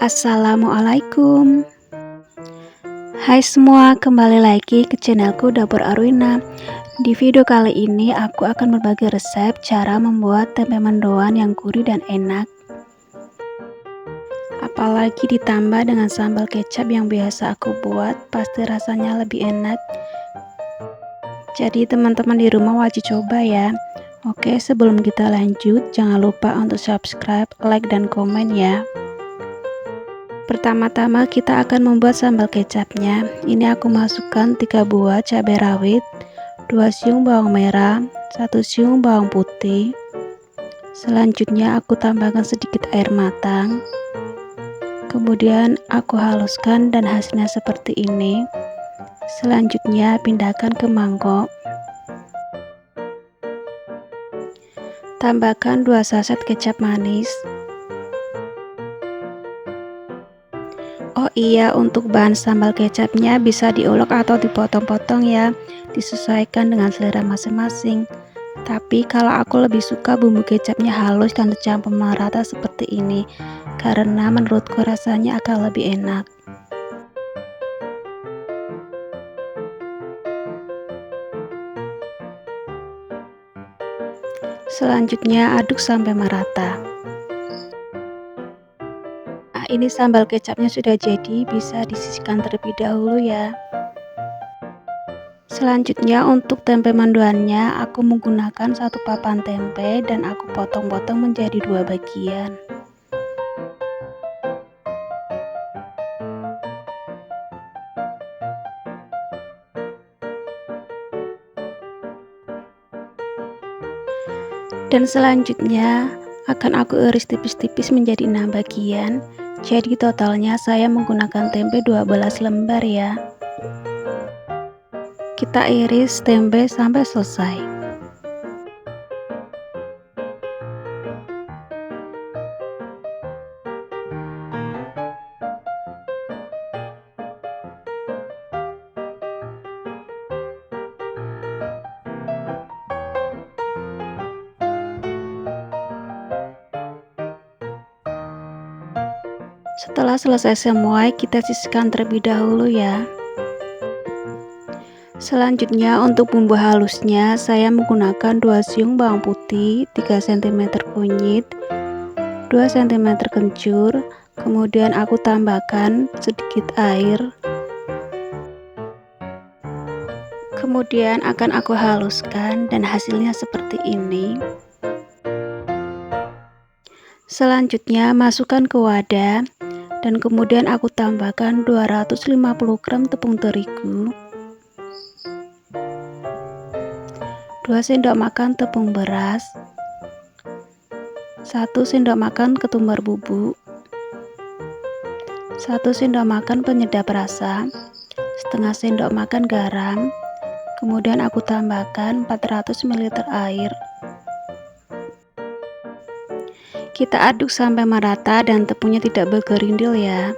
Assalamualaikum. Hai semua, kembali lagi ke channelku Dapur Arwina. Di video kali ini aku akan berbagi resep cara membuat tempe mendoan yang gurih dan enak. Apalagi ditambah dengan sambal kecap yang biasa aku buat, pasti rasanya lebih enak. Jadi teman-teman di rumah wajib coba ya. Oke, sebelum kita lanjut, jangan lupa untuk subscribe, like, dan komen ya. Pertama-tama kita akan membuat sambal kecapnya. Ini aku masukkan 3 buah cabai rawit, 2 siung bawang merah, 1 siung bawang putih. Selanjutnya aku tambahkan sedikit air matang. Kemudian aku haluskan dan hasilnya seperti ini. Selanjutnya pindahkan ke mangkok. Tambahkan 2 saset kecap manis. Oh iya, untuk bahan sambal kecapnya bisa diulek atau dipotong-potong ya, disesuaikan dengan selera masing-masing. Tapi kalau aku lebih suka bumbu kecapnya halus dan tercampur merata seperti ini, karena menurutku rasanya akan lebih enak. Selanjutnya aduk sampai merata. Nah, ini sambal kecapnya sudah jadi, bisa disisihkan terlebih dahulu ya. Selanjutnya untuk tempe mendoannya aku menggunakan 1 papan tempe dan aku potong-potong menjadi 2 bagian. Dan selanjutnya akan aku iris tipis-tipis menjadi 6 bagian. Jadi totalnya saya menggunakan tempe 12 lembar ya. Kita iris tempe sampai selesai. Setelah selesai semua, kita sisihkan terlebih dahulu ya. Selanjutnya untuk bumbu halusnya saya menggunakan 2 siung bawang putih, 3 cm kunyit, 2 cm kencur, kemudian aku tambahkan sedikit air. Kemudian akan aku haluskan dan hasilnya seperti ini. Selanjutnya masukkan ke wadah dan kemudian aku tambahkan 250 gram tepung terigu, 2 sendok makan tepung beras, 1 sendok makan ketumbar bubuk, 1 sendok makan penyedap rasa, setengah sendok makan garam, kemudian aku tambahkan 400 ml air. Kita aduk sampai merata dan tepungnya tidak bergerindil ya.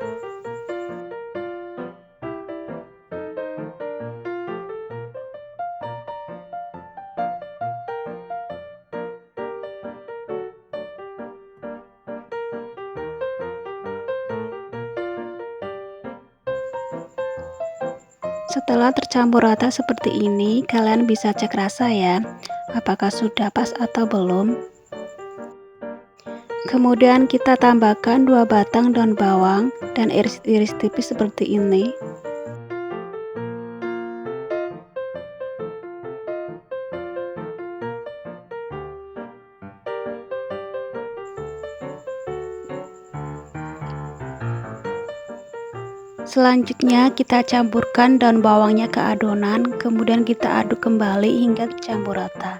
Setelah tercampur rata seperti ini, kalian bisa cek rasa ya, apakah sudah pas atau belum. Kemudian kita tambahkan 2 batang daun bawang dan iris-iris tipis seperti ini. Selanjutnya kita campurkan daun bawangnya ke adonan, kemudian kita aduk kembali hingga tercampur rata.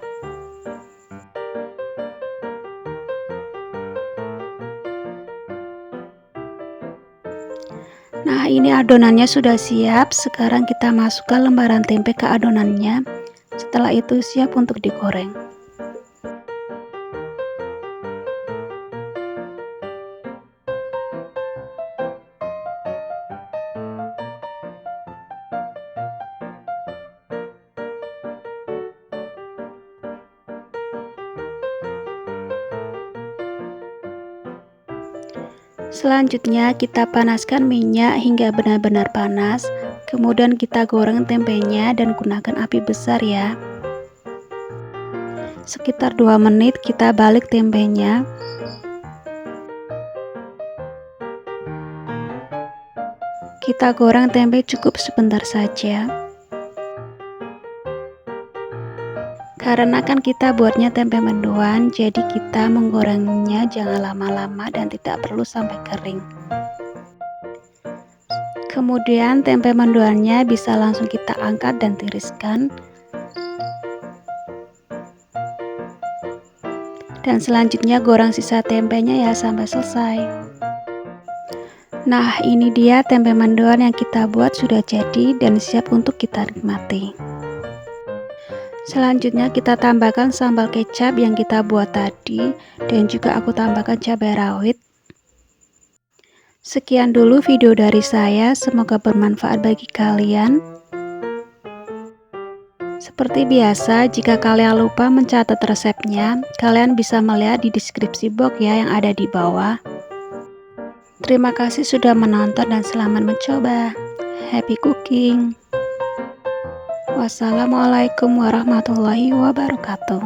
Nah, ini adonannya sudah siap. Sekarang kita masukkan lembaran tempe ke adonannya. Setelah itu siap untuk digoreng. Selanjutnya kita panaskan minyak hingga benar-benar panas. Kemudian kita goreng tempenya dan gunakan api besar ya. Sekitar 2 menit kita balik tempenya. Kita goreng tempe cukup sebentar saja. Karena kan kita buatnya tempe mendoan, jadi kita menggorengnya jangan lama-lama dan tidak perlu sampai kering. Kemudian tempe mendoannya bisa langsung kita angkat dan tiriskan. Dan selanjutnya goreng sisa tempenya ya sampai selesai. Nah, ini dia tempe mendoan yang kita buat sudah jadi dan siap untuk kita nikmati. Selanjutnya kita tambahkan sambal kecap yang kita buat tadi dan juga aku tambahkan cabai rawit. Sekian dulu video dari saya, semoga bermanfaat bagi kalian. Seperti biasa, jika kalian lupa mencatat resepnya, kalian bisa melihat di deskripsi box ya yang ada di bawah. Terima kasih sudah menonton dan selamat mencoba. Happy cooking. Wassalamualaikum warahmatullahi wabarakatuh.